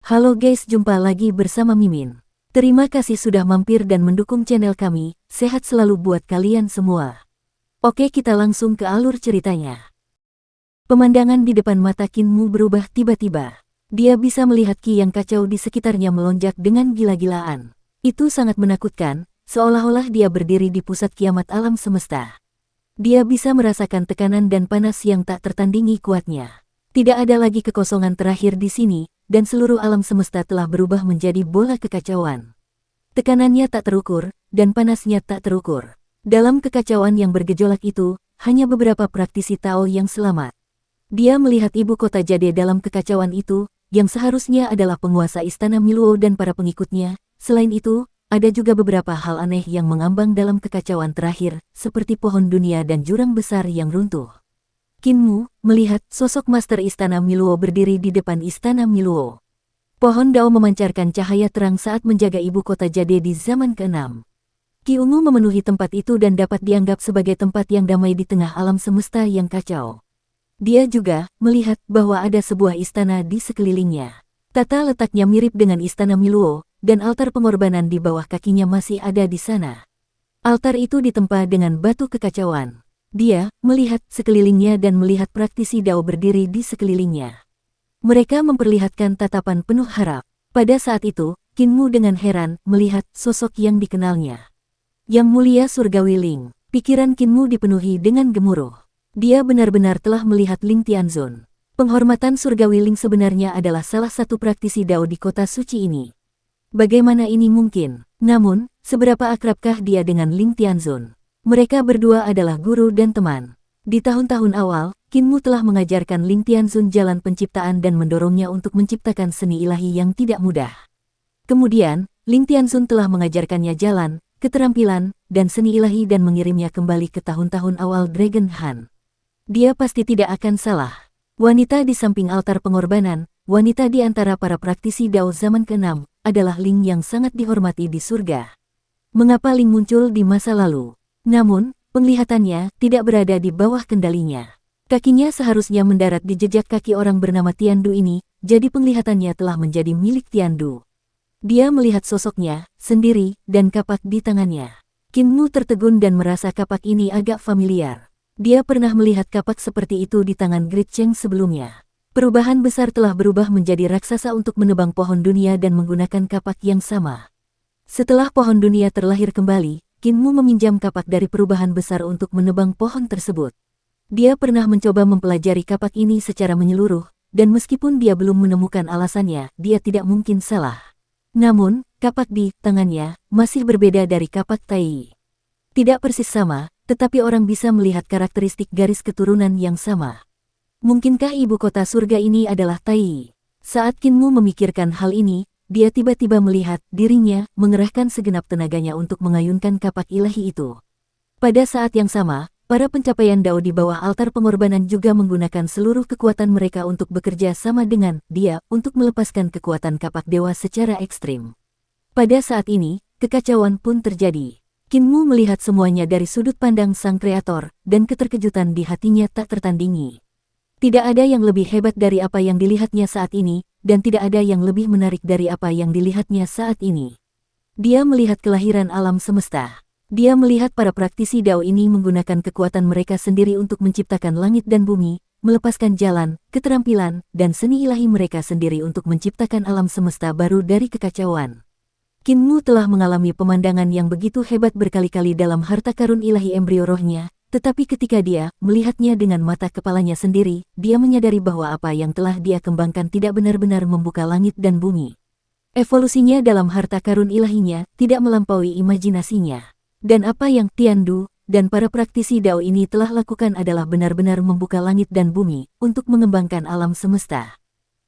Halo guys, jumpa lagi bersama Mimin. Terima kasih sudah mampir dan mendukung channel kami, sehat selalu buat kalian semua. Oke, kita langsung ke alur ceritanya. Pemandangan di depan mata Qin Mu berubah tiba-tiba. Dia bisa melihat Qi yang kacau di sekitarnya melonjak dengan gila-gilaan. Itu sangat menakutkan, seolah-olah dia berdiri di pusat kiamat alam semesta. Dia bisa merasakan tekanan dan panas yang tak tertandingi kuatnya. Tidak ada lagi kekosongan terakhir di sini, dan seluruh alam semesta telah berubah menjadi bola kekacauan. Tekanannya tak terukur, dan panasnya tak terukur. Dalam kekacauan yang bergejolak itu, hanya beberapa praktisi Tao yang selamat. Dia melihat ibu kota Jade dalam kekacauan itu, yang seharusnya adalah penguasa istana Miluo dan para pengikutnya. Selain itu, ada juga beberapa hal aneh yang mengambang dalam kekacauan terakhir, seperti pohon dunia dan jurang besar yang runtuh. Qin Mu melihat sosok master istana Miluo berdiri di depan istana Miluo. Pohon Dao memancarkan cahaya terang saat menjaga ibu kota Jade di zaman ke-6. Qi ungu memenuhi tempat itu dan dapat dianggap sebagai tempat yang damai di tengah alam semesta yang kacau. Dia juga melihat bahwa ada sebuah istana di sekelilingnya. Tata letaknya mirip dengan istana Miluo, dan altar pengorbanan di bawah kakinya masih ada di sana. Altar itu ditempa dengan batu kekacauan. Dia melihat sekelilingnya dan melihat praktisi Dao berdiri di sekelilingnya. Mereka memperlihatkan tatapan penuh harap. Pada saat itu, Qin Mu dengan heran melihat sosok yang dikenalnya. Yang Mulia Surgawi Ling. Pikiran Qin Mu dipenuhi dengan gemuruh. Dia benar-benar telah melihat Ling Tianzun. Penghormatan Surgawi Ling sebenarnya adalah salah satu praktisi Dao di kota suci ini. Bagaimana ini mungkin? Namun, seberapa akrabkah dia dengan Ling Tianzun? Mereka berdua adalah guru dan teman. Di tahun-tahun awal, Qin Mu telah mengajarkan Ling Tianzun jalan penciptaan dan mendorongnya untuk menciptakan seni ilahi yang tidak mudah. Kemudian, Ling Tianzun telah mengajarkannya jalan, keterampilan, dan seni ilahi dan mengirimnya kembali ke tahun-tahun awal Dragon Han. Dia pasti tidak akan salah. Wanita di samping altar pengorbanan, wanita di antara para praktisi Dao zaman ke-6, adalah Ling yang sangat dihormati di surga. Mengapa Ling muncul di masa lalu? Namun, penglihatannya tidak berada di bawah kendalinya. Kakinya seharusnya mendarat di jejak kaki orang bernama Tiandu ini, jadi penglihatannya telah menjadi milik Tiandu. Dia melihat sosoknya sendiri dan kapak di tangannya. Qin Mu tertegun dan merasa kapak ini agak familiar. Dia pernah melihat kapak seperti itu di tangan Great Cheng sebelumnya. Perubahan besar telah berubah menjadi raksasa untuk menebang pohon dunia dan menggunakan kapak yang sama. Setelah pohon dunia terlahir kembali, Qin Mu meminjam kapak dari perubahan besar untuk menebang pohon tersebut. Dia pernah mencoba mempelajari kapak ini secara menyeluruh, dan meskipun dia belum menemukan alasannya, dia tidak mungkin salah. Namun, kapak di tangannya masih berbeda dari kapak Tai. Tidak persis sama, tetapi orang bisa melihat karakteristik garis keturunan yang sama. Mungkinkah ibu kota surga ini adalah Tai? Saat Qin Mu memikirkan hal ini, dia tiba-tiba melihat dirinya mengerahkan segenap tenaganya untuk mengayunkan kapak ilahi itu. Pada saat yang sama, para pencapaian Dao di bawah altar pengorbanan juga menggunakan seluruh kekuatan mereka untuk bekerja sama dengan dia untuk melepaskan kekuatan kapak dewa secara ekstrim. Pada saat ini, kekacauan pun terjadi. Qin Mu melihat semuanya dari sudut pandang sang kreator, dan keterkejutan di hatinya tak tertandingi. Tidak ada yang lebih hebat dari apa yang dilihatnya saat ini, dan tidak ada yang lebih menarik dari apa yang dilihatnya saat ini. Dia melihat kelahiran alam semesta. Dia melihat para praktisi Dao ini menggunakan kekuatan mereka sendiri untuk menciptakan langit dan bumi, melepaskan jalan, keterampilan, dan seni ilahi mereka sendiri untuk menciptakan alam semesta baru dari kekacauan. Qin Mu telah mengalami pemandangan yang begitu hebat berkali-kali dalam harta karun ilahi embrio rohnya. Tetapi ketika dia melihatnya dengan mata kepalanya sendiri, dia menyadari bahwa apa yang telah dia kembangkan tidak benar-benar membuka langit dan bumi. Evolusinya dalam harta karun ilahinya tidak melampaui imajinasinya. Dan apa yang Tiandu dan para praktisi Dao ini telah lakukan adalah benar-benar membuka langit dan bumi untuk mengembangkan alam semesta.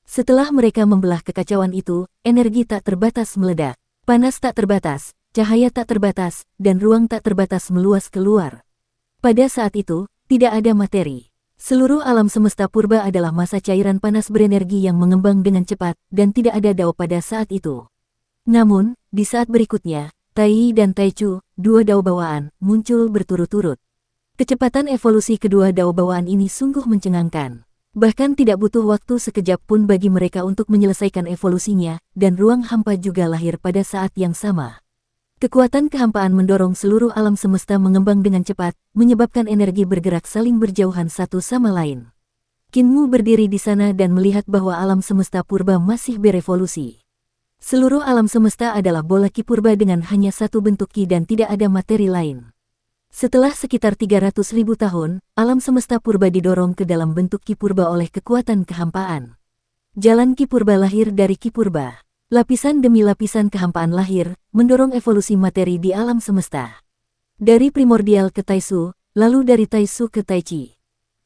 Setelah mereka membelah kekacauan itu, energi tak terbatas meledak, panas tak terbatas, cahaya tak terbatas, dan ruang tak terbatas meluas keluar. Pada saat itu, tidak ada materi. Seluruh alam semesta purba adalah masa cairan panas berenergi yang mengembang dengan cepat, dan tidak ada Dao pada saat itu. Namun, di saat berikutnya, Tai dan Taichu, dua Dao bawaan, muncul berturut-turut. Kecepatan evolusi kedua Dao bawaan ini sungguh mencengangkan. Bahkan tidak butuh waktu sekejap pun bagi mereka untuk menyelesaikan evolusinya, dan ruang hampa juga lahir pada saat yang sama. Kekuatan kehampaan mendorong seluruh alam semesta mengembang dengan cepat, menyebabkan energi bergerak saling berjauhan satu sama lain. Kinmu berdiri di sana dan melihat bahwa alam semesta purba masih berevolusi. Seluruh alam semesta adalah bola ki purba dengan hanya satu bentuk ki dan tidak ada materi lain. Setelah sekitar 300.000 tahun, alam semesta purba didorong ke dalam bentuk ki purba oleh kekuatan kehampaan. Jalan ki purba lahir dari ki purba. Lapisan demi lapisan kehampaan lahir, mendorong evolusi materi di alam semesta. Dari primordial ke Taisu, lalu dari Taisu ke Taichi.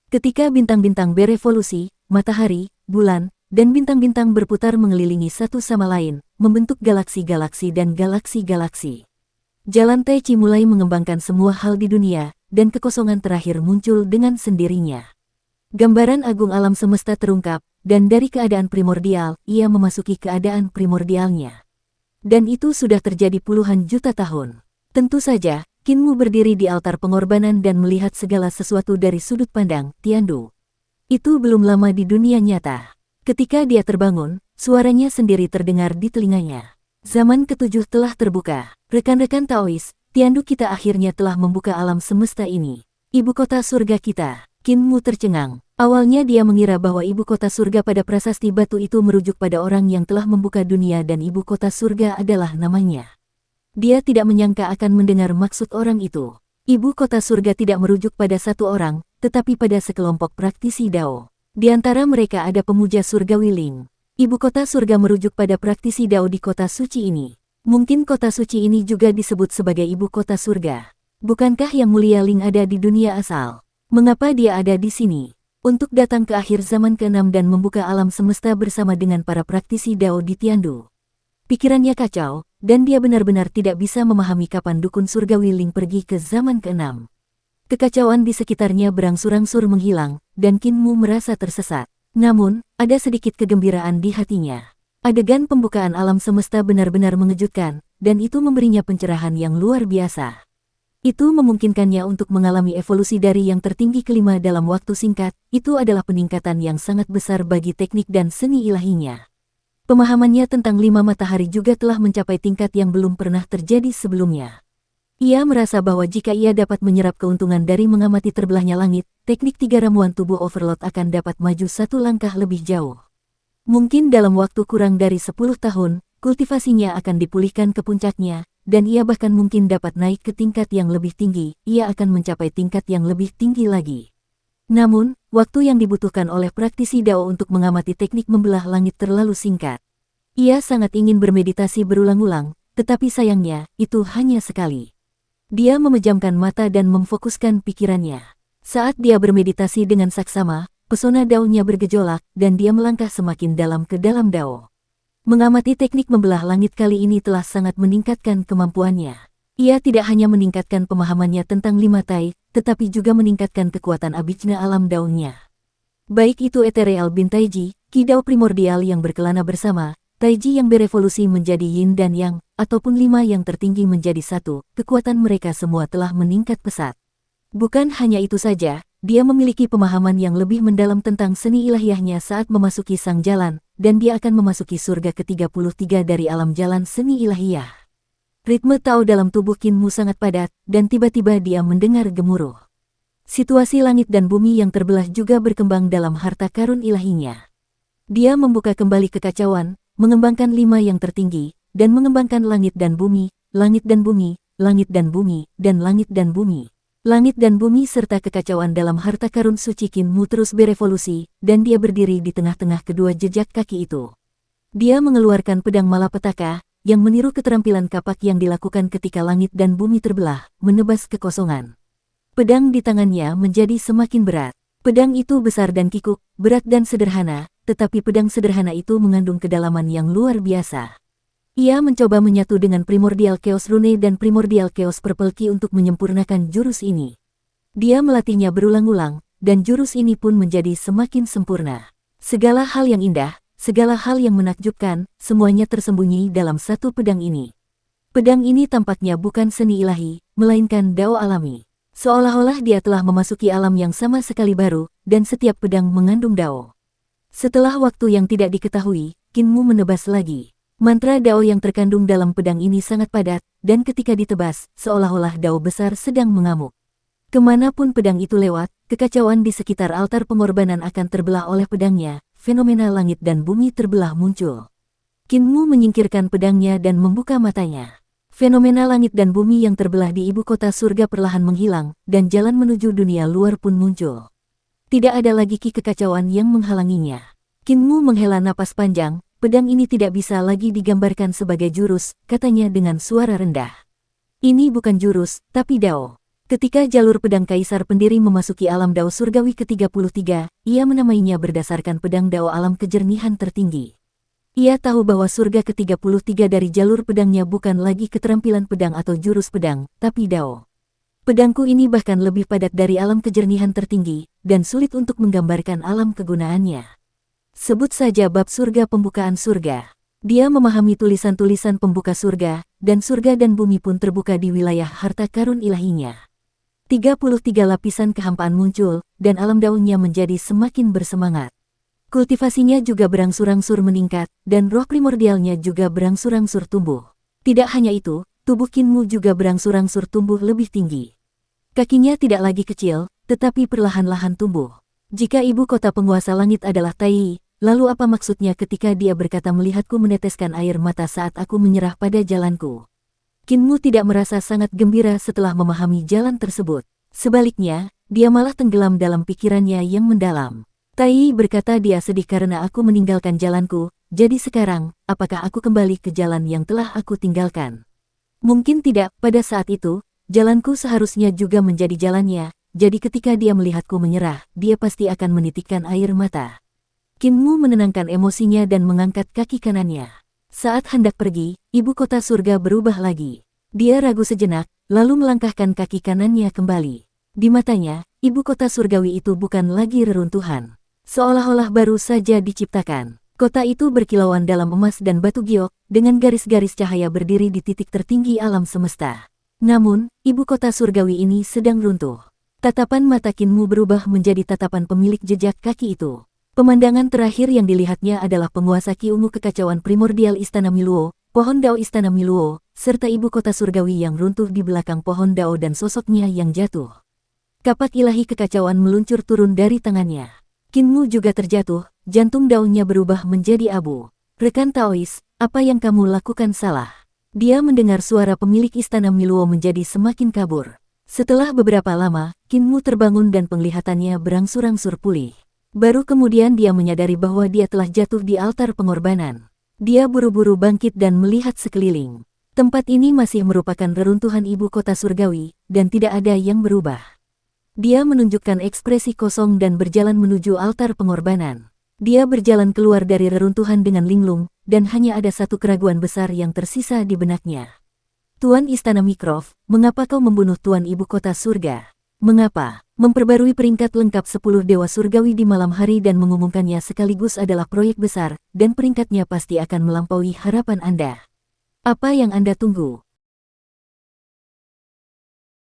Ketika bintang-bintang berevolusi, matahari, bulan, dan bintang-bintang berputar mengelilingi satu sama lain, membentuk galaksi-galaksi dan galaksi-galaksi. Jalan Taichi mulai mengembangkan semua hal di dunia, dan kekosongan terakhir muncul dengan sendirinya. Gambaran agung alam semesta terungkap, dan dari keadaan primordial, ia memasuki keadaan primordialnya. Dan itu sudah terjadi puluhan juta tahun. Tentu saja, Kinmu berdiri di altar pengorbanan dan melihat segala sesuatu dari sudut pandang Tiandu. Itu belum lama di dunia nyata. Ketika dia terbangun, suaranya sendiri terdengar di telinganya. Zaman ketujuh telah terbuka. Rekan-rekan Taois, Tiandu kita akhirnya telah membuka alam semesta ini. Ibu kota surga kita. Kinmu tercengang. Awalnya dia mengira bahwa ibu kota surga pada prasasti batu itu merujuk pada orang yang telah membuka dunia dan ibu kota surga adalah namanya. Dia tidak menyangka akan mendengar maksud orang itu. Ibu kota surga tidak merujuk pada satu orang, tetapi pada sekelompok praktisi Dao. Di antara mereka ada pemuja surgawi Ling. Ibu kota surga merujuk pada praktisi Dao di kota suci ini. Mungkin kota suci ini juga disebut sebagai ibu kota surga. Bukankah yang mulia Ling ada di dunia asal? Mengapa dia ada di sini? Untuk datang ke akhir zaman ke-6 dan membuka alam semesta bersama dengan para praktisi Dao di Tiandu. Pikirannya kacau, dan dia benar-benar tidak bisa memahami kapan dukun surgawi Ling pergi ke zaman ke-6. Kekacauan di sekitarnya berangsur-angsur menghilang, dan Kinmu merasa tersesat. Namun, ada sedikit kegembiraan di hatinya. Adegan pembukaan alam semesta benar-benar mengejutkan, dan itu memberinya pencerahan yang luar biasa. Itu memungkinkannya untuk mengalami evolusi dari yang tertinggi kelima dalam waktu singkat. Itu adalah peningkatan yang sangat besar bagi teknik dan seni ilahinya. Pemahamannya tentang 5 matahari juga telah mencapai tingkat yang belum pernah terjadi sebelumnya. Ia merasa bahwa jika ia dapat menyerap keuntungan dari mengamati terbelahnya langit, teknik 3 ramuan tubuh Overlord akan dapat maju satu langkah lebih jauh. Mungkin dalam waktu kurang dari 10 tahun, kultivasinya akan dipulihkan ke puncaknya, dan ia bahkan mungkin dapat naik ke tingkat yang lebih tinggi. Ia akan mencapai tingkat yang lebih tinggi lagi. Namun, waktu yang dibutuhkan oleh praktisi Dao untuk mengamati teknik membelah langit terlalu singkat. Ia sangat ingin bermeditasi berulang-ulang, tetapi sayangnya, itu hanya sekali. Dia memejamkan mata dan memfokuskan pikirannya. Saat dia bermeditasi dengan saksama, pesona Dao-nya bergejolak, dan dia melangkah semakin dalam ke dalam Dao. Mengamati teknik membelah langit kali ini telah sangat meningkatkan kemampuannya. Ia tidak hanya meningkatkan pemahamannya tentang 5 tai, tetapi juga meningkatkan kekuatan abijna alam Dao-nya. Baik itu Ethereal Bin Taiji, Ki Dao primordial yang berkelana bersama, Taiji yang berevolusi menjadi Yin dan Yang, ataupun 5 yang tertinggi menjadi 1, kekuatan mereka semua telah meningkat pesat. Bukan hanya itu saja, dia memiliki pemahaman yang lebih mendalam tentang seni ilahiyahnya saat memasuki sang jalan, dan dia akan memasuki surga ke-33 dari alam jalan seni ilahiyah. Ritme Tao dalam tubuh Kinmu sangat padat, dan tiba-tiba dia mendengar gemuruh. Situasi langit dan bumi yang terbelah juga berkembang dalam harta karun ilahinya. Dia membuka kembali kekacauan, mengembangkan 5 yang tertinggi, dan mengembangkan langit dan bumi, langit dan bumi, langit dan bumi, dan langit dan bumi. Langit dan bumi serta kekacauan dalam harta karun suci Kinmu terus berevolusi, dan dia berdiri di tengah-tengah kedua jejak kaki itu. Dia mengeluarkan pedang malapetaka, yang meniru keterampilan kapak yang dilakukan ketika langit dan bumi terbelah, menebas kekosongan. Pedang di tangannya menjadi semakin berat. Pedang itu besar dan kikuk, berat dan sederhana, tetapi pedang sederhana itu mengandung kedalaman yang luar biasa. Ia mencoba menyatu dengan Primordial Chaos Rune dan Primordial Chaos Purple Ki untuk menyempurnakan jurus ini. Dia melatihnya berulang-ulang, dan jurus ini pun menjadi semakin sempurna. Segala hal yang indah, segala hal yang menakjubkan, semuanya tersembunyi dalam satu pedang ini. Pedang ini tampaknya bukan seni ilahi, melainkan Dao alami. Seolah-olah dia telah memasuki alam yang sama sekali baru, dan setiap pedang mengandung dao. Setelah waktu yang tidak diketahui, Qin Mu menebas lagi. Mantra dao yang terkandung dalam pedang ini sangat padat, dan ketika ditebas, seolah-olah dao besar sedang mengamuk. Kemanapun pedang itu lewat, kekacauan di sekitar altar pengorbanan akan terbelah oleh pedangnya, fenomena langit dan bumi terbelah muncul. Qin Mu menyingkirkan pedangnya dan membuka matanya. Fenomena langit dan bumi yang terbelah di ibu kota surga perlahan menghilang, dan jalan menuju dunia luar pun muncul. Tidak ada lagi ki kekacauan yang menghalanginya. Qin Mu menghela napas panjang, pedang ini tidak bisa lagi digambarkan sebagai jurus, katanya dengan suara rendah. Ini bukan jurus, tapi dao. Ketika jalur pedang kaisar pendiri memasuki alam dao surgawi ke-33, ia menamainya berdasarkan pedang dao alam kejernihan tertinggi. Ia tahu bahwa surga ke-33 dari jalur pedangnya bukan lagi keterampilan pedang atau jurus pedang, tapi dao. Pedangku ini bahkan lebih padat dari alam kejernihan tertinggi, dan sulit untuk menggambarkan alam kegunaannya. Sebut saja bab surga pembukaan surga. Dia memahami tulisan-tulisan pembuka surga, dan surga dan bumi pun terbuka di wilayah harta karun ilahinya. 33 lapisan kehampaan muncul, dan alam daunnya menjadi semakin bersemangat. Kultivasinya juga berangsur-angsur meningkat, dan roh primordialnya juga berangsur-angsur tumbuh. Tidak hanya itu, tubuh Qin Mu juga berangsur-angsur tumbuh lebih tinggi. Kakinya tidak lagi kecil, tetapi perlahan-lahan tumbuh. Jika ibu kota penguasa langit adalah Tai, lalu apa maksudnya ketika dia berkata melihatku meneteskan air mata saat aku menyerah pada jalanku? Qin Mu tidak merasa sangat gembira setelah memahami jalan tersebut. Sebaliknya, dia malah tenggelam dalam pikirannya yang mendalam. Tai berkata dia sedih karena aku meninggalkan jalanku, jadi sekarang, apakah aku kembali ke jalan yang telah aku tinggalkan? Mungkin tidak, pada saat itu, jalanku seharusnya juga menjadi jalannya, jadi ketika dia melihatku menyerah, dia pasti akan menitikkan air mata. Qin Mu menenangkan emosinya dan mengangkat kaki kanannya. Saat hendak pergi, ibu kota surga berubah lagi. Dia ragu sejenak, lalu melangkahkan kaki kanannya kembali. Di matanya, ibu kota surgawi itu bukan lagi reruntuhan. Seolah-olah baru saja diciptakan. Kota itu berkilauan dalam emas dan batu giok, dengan garis-garis cahaya berdiri di titik tertinggi alam semesta. Namun, ibu kota surgawi ini sedang runtuh. Tatapan mata Qin Mu berubah menjadi tatapan pemilik jejak kaki itu. Pemandangan terakhir yang dilihatnya adalah penguasa Ki ungu kekacauan primordial Istana Miluo, pohon dao Istana Miluo, serta ibu kota surgawi yang runtuh di belakang pohon dao dan sosoknya yang jatuh. Kapak ilahi kekacauan meluncur turun dari tangannya. Qin Mu juga terjatuh, jantung daunnya berubah menjadi abu. Rekan Taois, apa yang kamu lakukan salah? Dia mendengar suara pemilik Istana Miluo menjadi semakin kabur. Setelah beberapa lama, Qin Mu terbangun dan penglihatannya berangsur-angsur pulih. Baru kemudian dia menyadari bahwa dia telah jatuh di altar pengorbanan. Dia buru-buru bangkit dan melihat sekeliling. Tempat ini masih merupakan reruntuhan ibu kota surgawi, dan tidak ada yang berubah. Dia menunjukkan ekspresi kosong dan berjalan menuju altar pengorbanan. Dia berjalan keluar dari reruntuhan dengan linglung, dan hanya ada satu keraguan besar yang tersisa di benaknya. Tuan Istana Mikrov, mengapa kau membunuh Tuan Ibu Kota Surga? Mengapa? Memperbarui peringkat lengkap 10 Dewa Surgawi di malam hari dan mengumumkannya sekaligus adalah proyek besar, dan peringkatnya pasti akan melampaui harapan Anda. Apa yang Anda tunggu?